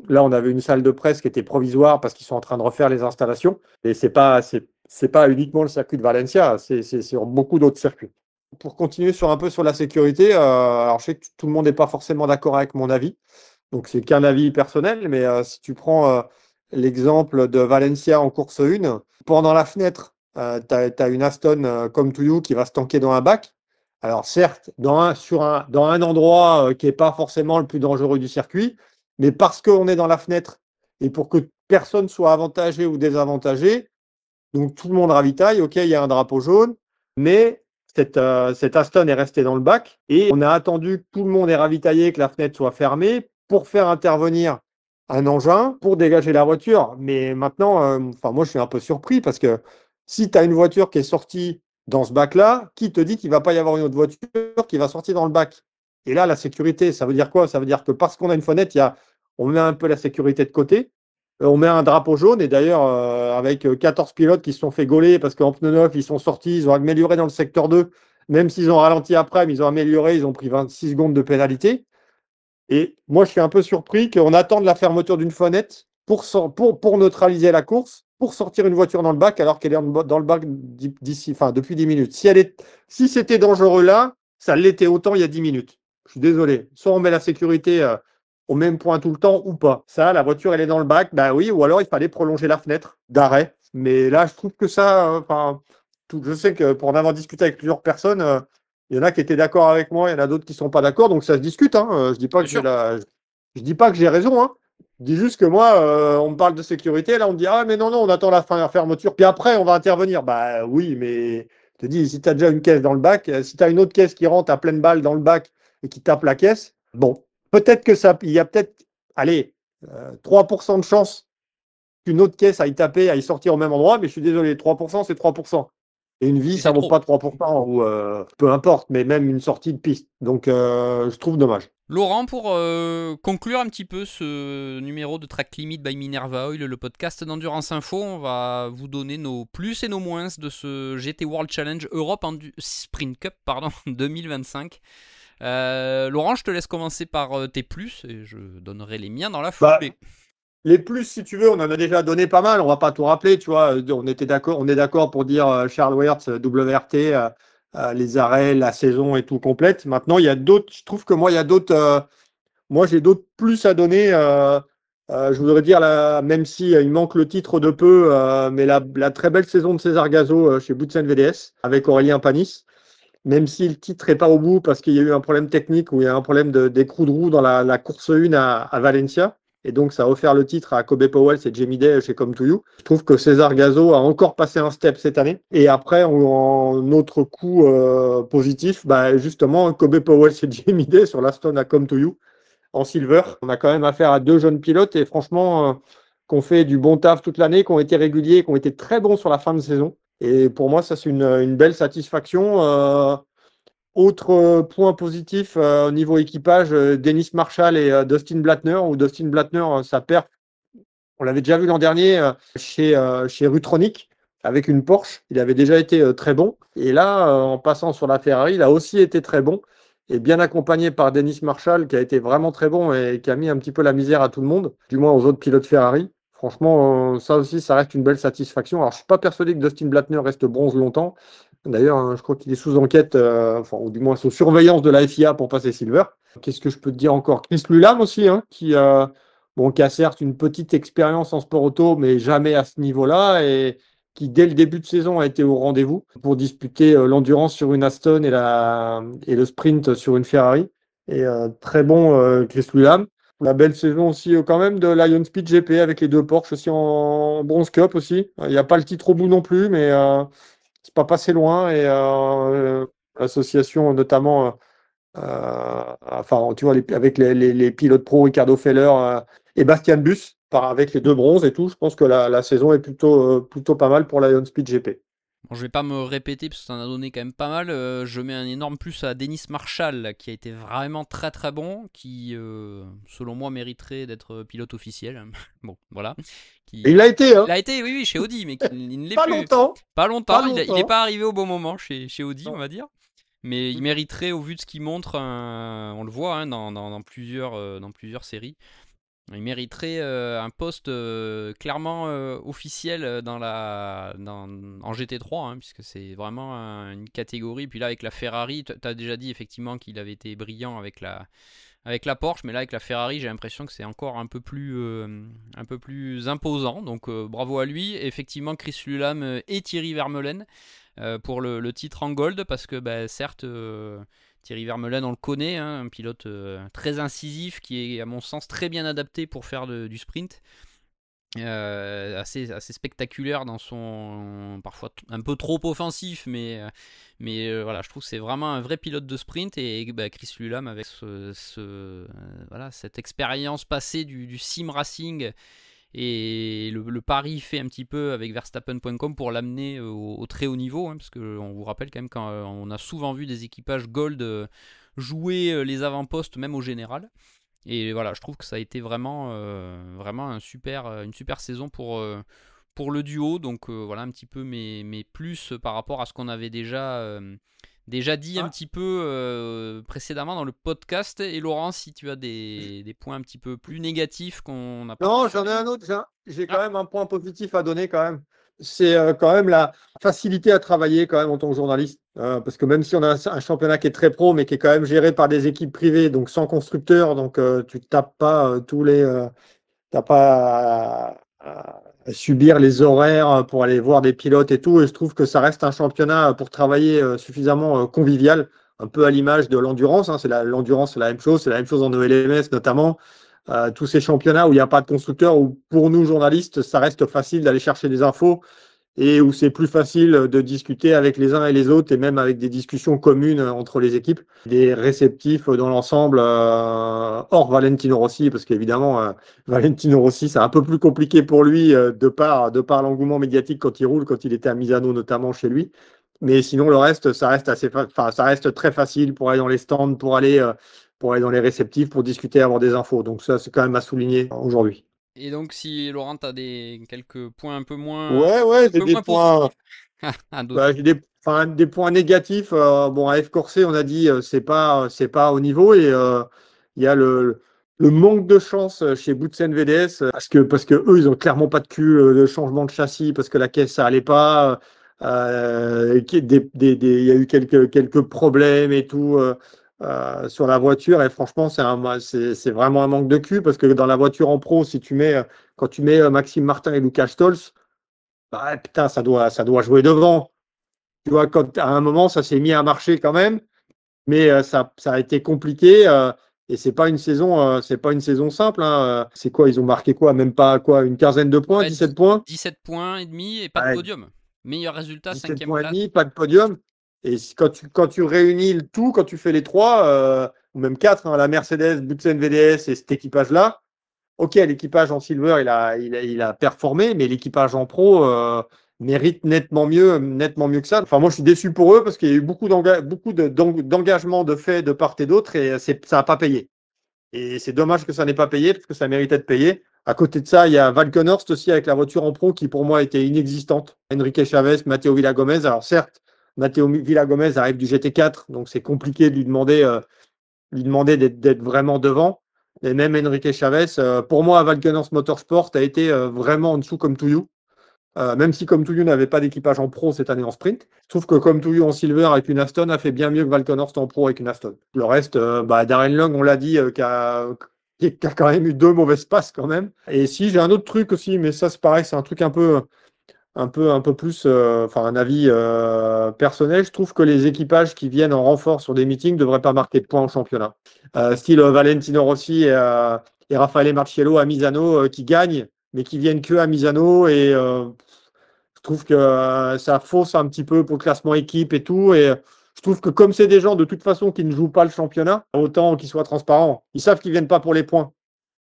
là, on avait une salle de presse qui était provisoire parce qu'ils sont en train de refaire les installations. Et c'est pas uniquement le circuit de Valencia, c'est sur beaucoup d'autres circuits. Pour continuer sur un peu sur la sécurité, alors je sais que tout le monde n'est pas forcément d'accord avec mon avis, donc c'est qu'un avis personnel, mais si tu prends l'exemple de Valencia en course 1, pendant la fenêtre, tu as une Aston Come to You qui va se tanker dans un bac. Alors certes, dans un endroit qui n'est pas forcément le plus dangereux du circuit, mais parce qu'on est dans la fenêtre et pour que personne soit avantagé ou désavantagé, donc tout le monde ravitaille, ok, il y a un drapeau jaune, mais cette Aston est restée dans le bac et on a attendu que tout le monde ait ravitaillé, que la fenêtre soit fermée pour faire intervenir un engin pour dégager la voiture. Mais maintenant, enfin moi je suis un peu surpris parce que si tu as une voiture qui est sortie dans ce bac-là, qui te dit qu'il ne va pas y avoir une autre voiture qui va sortir dans le bac? Et là, la sécurité, ça veut dire quoi? Ça veut dire que parce qu'on a une fenêtre, on met un peu la sécurité de côté. On met un drapeau jaune et d'ailleurs, avec 14 pilotes qui se sont fait gauler parce qu'en pneu neuf, ils sont sortis, ils ont amélioré dans le secteur 2, même s'ils ont ralenti après, mais ils ont amélioré, ils ont pris 26 secondes de pénalité. Et moi, je suis un peu surpris qu'on attende la fermeture d'une fenêtre pour neutraliser la course, pour sortir une voiture dans le bac alors qu'elle est dans le bac depuis 10 minutes. Si c'était dangereux là, ça l'était autant il y a 10 minutes. Je suis désolé. Soit on met la sécurité au même point tout le temps ou pas. Ça, la voiture, elle est dans le bac, bah oui, ou alors il fallait prolonger la fenêtre d'arrêt. Mais là, je trouve que ça, je sais que pour en avoir discuté avec plusieurs personnes, il y en a qui étaient d'accord avec moi, il y en a d'autres qui ne sont pas d'accord, donc ça se discute. Hein. Je dis pas Bien sûr. je dis pas que j'ai raison. Hein. Je dis juste que moi, on me parle de sécurité, là on me dit ah mais non, on attend la fermeture, puis après on va intervenir. Bah oui, mais je te dis, si tu as déjà une caisse dans le bac, si tu as une autre caisse qui rentre à pleine balle dans le bac et qui tape la caisse, bon, peut-être que ça, il y a peut-être, allez, 3% de chance qu'une autre caisse aille taper, aille sortir au même endroit, mais je suis désolé, 3%, c'est 3%. Et une vie, Et ça c'est vaut trop. pas 3%, ou peu importe, mais même une sortie de piste. Donc, je trouve dommage. Laurent, pour conclure un petit peu ce numéro de Track Limit by Minerva Oil, le podcast d'Endurance Info, on va vous donner nos plus et nos moins de ce GT World Challenge Europe Sprint Cup 2025. Laurent, je te laisse commencer par tes plus et je donnerai les miens dans la Bah, foulée. les plus, si tu veux, on en a déjà donné pas mal. On va pas tout rappeler, tu vois. On est d'accord pour dire Charles Weerts, WRT, les arrêts, la saison et tout complète. Maintenant, il y a d'autres. Je trouve que moi, il y a d'autres. Moi, j'ai d'autres plus à donner. Je voudrais dire, même si il manque le titre de peu, mais la très belle saison de César Gazo chez Boutsen VDS avec Aurélien Panis. Même si le titre n'est pas au bout parce qu'il y a eu un problème technique ou il y a un problème d'écrou de roue dans la course 1 à Valencia. Et donc, ça a offert le titre à Kobe Powell et Jamie Day chez Come to You. Je trouve que César Gazo a encore passé un step cette année. Et après, en autre coup positif, bah, justement, Kobe Powell et Jamie Day sur l'Aston à Come to You en silver. On a quand même affaire à deux jeunes pilotes et franchement, qui ont fait du bon taf toute l'année, qui ont été réguliers, qui ont été très bons sur la fin de saison. Et pour moi, ça, c'est une belle satisfaction. Autre point positif au niveau équipage, Dennis Marshall et Dustin Blattner, où Dustin Blattner, sa perf, on l'avait déjà vu l'an dernier chez Rutronic avec une Porsche. Il avait déjà été très bon. Et là, en passant sur la Ferrari, il a aussi été très bon et bien accompagné par Dennis Marshall, qui a été vraiment très bon et qui a mis un petit peu la misère à tout le monde, du moins aux autres pilotes Ferrari. Franchement, ça aussi, ça reste une belle satisfaction. Alors, je ne suis pas persuadé que Dustin Blattner reste bronze longtemps. D'ailleurs, je crois qu'il est sous enquête, ou du moins sous surveillance de la FIA pour passer silver. Qu'est-ce que je peux te dire encore? Chris Lulam aussi, hein, qui a certes une petite expérience en sport auto, mais jamais à ce niveau-là, et qui, dès le début de saison, a été au rendez-vous pour disputer l'endurance sur une Aston et le sprint sur une Ferrari. Et très bon, Chris Lulam. La belle saison aussi quand même de Lion Speed GP avec les deux Porsche aussi en Bronze Cup aussi. Il n'y a pas le titre au bout non plus, mais c'est pas passé loin. Et l'association notamment enfin, tu vois, avec les pilotes pro, Ricardo Feller et Bastian Buss, avec les deux bronzes et tout, je pense que la saison est plutôt pas mal pour Lion Speed GP. Bon, je vais pas me répéter parce que ça en a donné quand même pas mal. Je mets un énorme plus à Dennis Marshall qui a été vraiment très très bon, qui selon moi mériterait d'être pilote officiel. Bon, voilà. Et il l'a été, Il hein. l'a été, oui, oui, chez Audi, mais il ne l'est Pas plus. longtemps, Pas pas longtemps. Il est longtemps. pas arrivé au bon moment chez Audi, on Non. va dire. Mais il Mm. mériterait, au vu de ce qu'il montre, on le voit hein, dans plusieurs séries. Il mériterait un poste clairement officiel en GT3, hein, puisque c'est vraiment une catégorie. Puis là, avec la Ferrari, tu as déjà dit effectivement qu'il avait été brillant avec la Porsche, mais là, avec la Ferrari, j'ai l'impression que c'est encore un peu plus imposant. Donc bravo à lui. Et effectivement, Chris Lulam et Thierry Vermeulen pour le titre en gold, parce que bah, certes. Thierry Vermeulen, on le connaît, hein, un pilote très incisif qui est, à mon sens, très bien adapté pour faire du sprint. Assez spectaculaire dans son parfois un peu trop offensif, mais voilà, je trouve que c'est vraiment un vrai pilote de sprint. Et bah, Chris Lulam avec voilà, cette expérience passée du sim racing et le pari fait un petit peu avec Verstappen.com pour l'amener au très haut niveau, hein, parce qu'on vous rappelle quand même qu'on a souvent vu des équipages Gold jouer les avant-postes même au général. Et voilà, je trouve que ça a été vraiment une super saison pour le duo. Donc voilà un petit peu mes plus par rapport à ce qu'on avait déjà dit un Ah, petit peu précédemment dans le podcast. Et Laurent, si tu as des points un petit peu plus négatifs qu'on n'a pas non, j'en ai mentionnés. un autre. J'ai quand Ah, même un point positif à donner quand même. C'est quand même la facilité à travailler quand même en tant que journaliste. Parce que même si on a un championnat qui est très pro, mais qui est quand même géré par des équipes privées, donc sans constructeur, donc tu tapes pas t'as pas à subir les horaires pour aller voir des pilotes et tout. Et je trouve que ça reste un championnat pour travailler suffisamment convivial, un peu à l'image de l'endurance, hein. L'endurance, c'est la même chose. C'est la même chose en ELMS notamment. Tous ces championnats où il n'y a pas de constructeur, où pour nous journalistes, ça reste facile d'aller chercher des infos et où c'est plus facile de discuter avec les uns et les autres et même avec des discussions communes entre les équipes. Des réceptifs dans l'ensemble, hors Valentino Rossi, parce qu'évidemment, Valentino Rossi, c'est un peu plus compliqué pour lui de par l'engouement médiatique quand il roule, quand il était à Misano notamment chez lui. Mais sinon, le reste, ça reste très facile pour aller dans les stands, pour aller dans les réceptifs, pour discuter, avoir des infos. Donc ça, c'est quand même à souligner aujourd'hui. et donc si Laurent a quelques points Ouais, ouais, un j'ai peu des moins points. positifs à Bah, donner. des points négatifs. Bon, à F Corset, on a dit c'est pas au niveau et il y a le manque de chance chez Boutsen VDS parce que eux, ils ont clairement pas de cul de changement de châssis parce que la caisse ça allait pas. Il y a eu quelques problèmes et tout sur la voiture et franchement, c'est vraiment un manque de cul parce que dans la voiture en pro, si tu mets quand tu mets Maxime Martin et Lucas Stolz, bah, putain, ça doit jouer devant. Tu vois, quand à un moment, ça s'est mis à marcher quand même, mais ça a été compliqué. Et c'est pas une saison simple, hein. C'est quoi? Ils ont marqué quoi? Même pas quoi? Une quinzaine de points, Ouais, 17 points? 17 points et demi et pas de Ouais, podium. Meilleur résultat, 17 cinquième points et place. demi, pas de podium. Et quand tu réunis le tout, quand tu fais les trois, ou même quatre, hein, la Mercedes, Butsen VDS et cet équipage-là, ok, l'équipage en silver, il a performé, mais l'équipage en pro mérite nettement mieux que ça. Enfin, moi, je suis déçu pour eux parce qu'il y a eu d'engagement de fait de part et d'autre et ça n'a pas payé. Et c'est dommage que ça n'ait pas payé parce que ça méritait de payer. À côté de ça, il y a Valkenhorst aussi avec la voiture en pro qui, pour moi, était inexistante. Enrique Chavez, Matteo Villagomez. Alors, certes, Matteo Villagomez arrive du GT4, donc c'est compliqué de lui demander d'être vraiment devant. Et même Enrique Chavez, pour moi, Valkenhorst Motorsport a été vraiment en dessous comme Toulouse. Même si comme Toulouse n'avait pas d'équipage en pro cette année en sprint, je trouve que comme Toulouse en silver avec une Aston a fait bien mieux que Valkenhorst en pro avec une Aston. Le reste, Darren Long, on l'a dit, qui a quand même eu deux mauvaises passes quand même. Et si j'ai un autre truc aussi, mais ça c'est pareil, c'est un truc un peu plus, enfin un avis personnel, je trouve que les équipages qui viennent en renfort sur des meetings ne devraient pas marquer de points au championnat. Style Valentino Rossi et Raffaele Marciello à Misano qui gagnent, mais qui viennent que à Misano et je trouve que ça fausse un petit peu pour le classement équipe et tout. Et je trouve que comme c'est des gens de toute façon qui ne jouent pas le championnat, autant qu'ils soient transparents. Ils savent qu'ils viennent pas pour les points.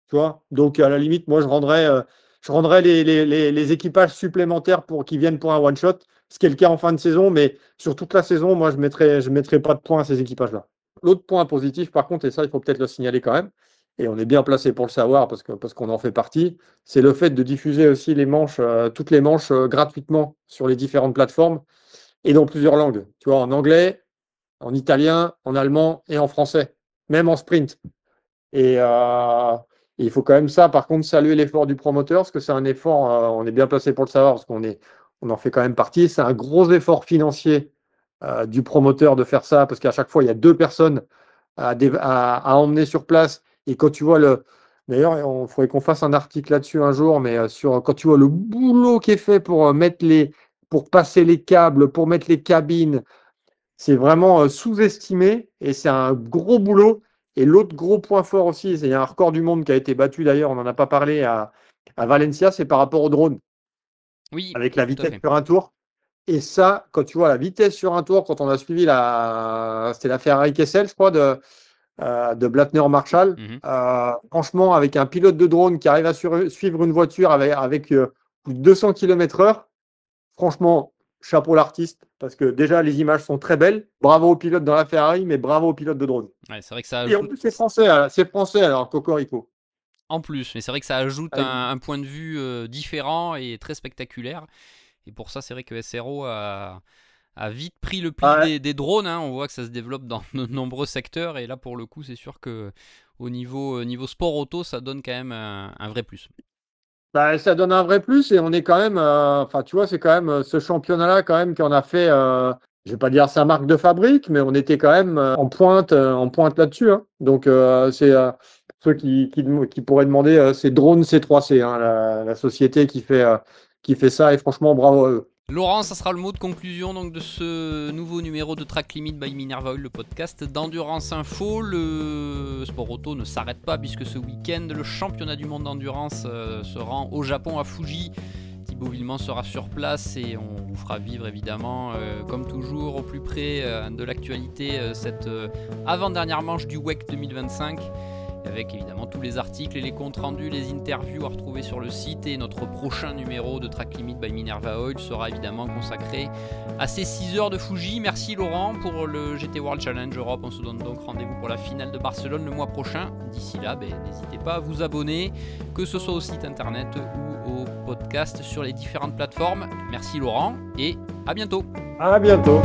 Tu vois. Donc, à la limite, moi, je rendrais les équipages supplémentaires qui viennent pour un one-shot. ce qui est le cas en fin de saison, mais sur toute la saison, moi, je mettrais pas de points à ces équipages-là. L'autre point positif, par contre, et ça, il faut peut-être le signaler quand même, et on est bien placé pour le savoir parce qu'on en fait partie, c'est le fait de diffuser aussi les manches, toutes les manches gratuitement sur les différentes plateformes et dans plusieurs langues. Tu vois, en anglais, en italien, en allemand et en français, même en sprint. Et il faut quand même ça, par contre, saluer l'effort du promoteur, parce que c'est un effort, on est bien placé pour le savoir, parce on en fait quand même partie. C'est un gros effort financier du promoteur de faire ça, parce qu'à chaque fois, il y a 2 personnes à emmener sur place. Et quand tu vois D'ailleurs, il faudrait qu'on fasse un article là-dessus un jour, mais quand tu vois le boulot qui est fait pour passer les câbles, pour mettre les cabines, c'est vraiment sous-estimé et c'est un gros boulot. Et l'autre gros point fort aussi, il y a un record du monde qui a été battu d'ailleurs, on n'en a pas parlé à Valencia, c'est par rapport au drone, Oui, avec la tout à vitesse fait. sur un tour. Et ça, quand tu vois la vitesse sur un tour, quand on a suivi c'était la Ferrari Kessel, je crois, de Blattner Marshall, Mhm. franchement, avec un pilote de drone qui arrive à suivre une voiture avec plus de 200 km/h, franchement, chapeau l'artiste, parce que déjà, les images sont très belles. Bravo au pilote dans la Ferrari, mais bravo au pilote de drone. Ouais, c'est vrai que ça Et en ajoute. plus, c'est français alors, Cocorico. En plus, mais c'est vrai que ça ajoute Avec- un point de vue différent et très spectaculaire. Et pour ça, c'est vrai que SRO a vite pris le pli Ouais. des drones. Hein. On voit que ça se développe dans de nombreux secteurs. Et là, pour le coup, c'est sûr que au niveau sport auto, ça donne quand même un vrai plus. Bah, ça donne un vrai plus et on est quand même, enfin, tu vois, c'est quand même ce championnat-là quand même qu'on a fait. Je vais pas dire sa marque de fabrique, mais on était quand même en pointe là-dessus. Hein. Donc, c'est ceux qui pourraient demander, c'est Drone C3C, hein, la société qui fait ça. Et franchement, bravo à eux. Laurent, ça sera le mot de conclusion donc de ce nouveau numéro de Track Limit by Minerva Oil, le podcast d'Endurance Info. Le sport auto ne s'arrête pas puisque ce week-end, le championnat du monde d'endurance se rend au Japon à Fuji. Thibaut Villemont sera sur place et on vous fera vivre évidemment, comme toujours, au plus près de l'actualité, cette avant-dernière manche du WEC 2025. Avec évidemment tous les articles et les comptes rendus, les interviews à retrouver sur le site. Et notre prochain numéro de Track Limit by Minerva Oil sera évidemment consacré à ces 6 heures de Fuji. Merci Laurent pour le GT World Challenge Europe. On se donne donc rendez-vous pour la finale de Barcelone le mois prochain. D'ici là, n'hésitez pas à vous abonner, que ce soit au site internet ou au podcast sur les différentes plateformes. Merci Laurent et à bientôt. À bientôt.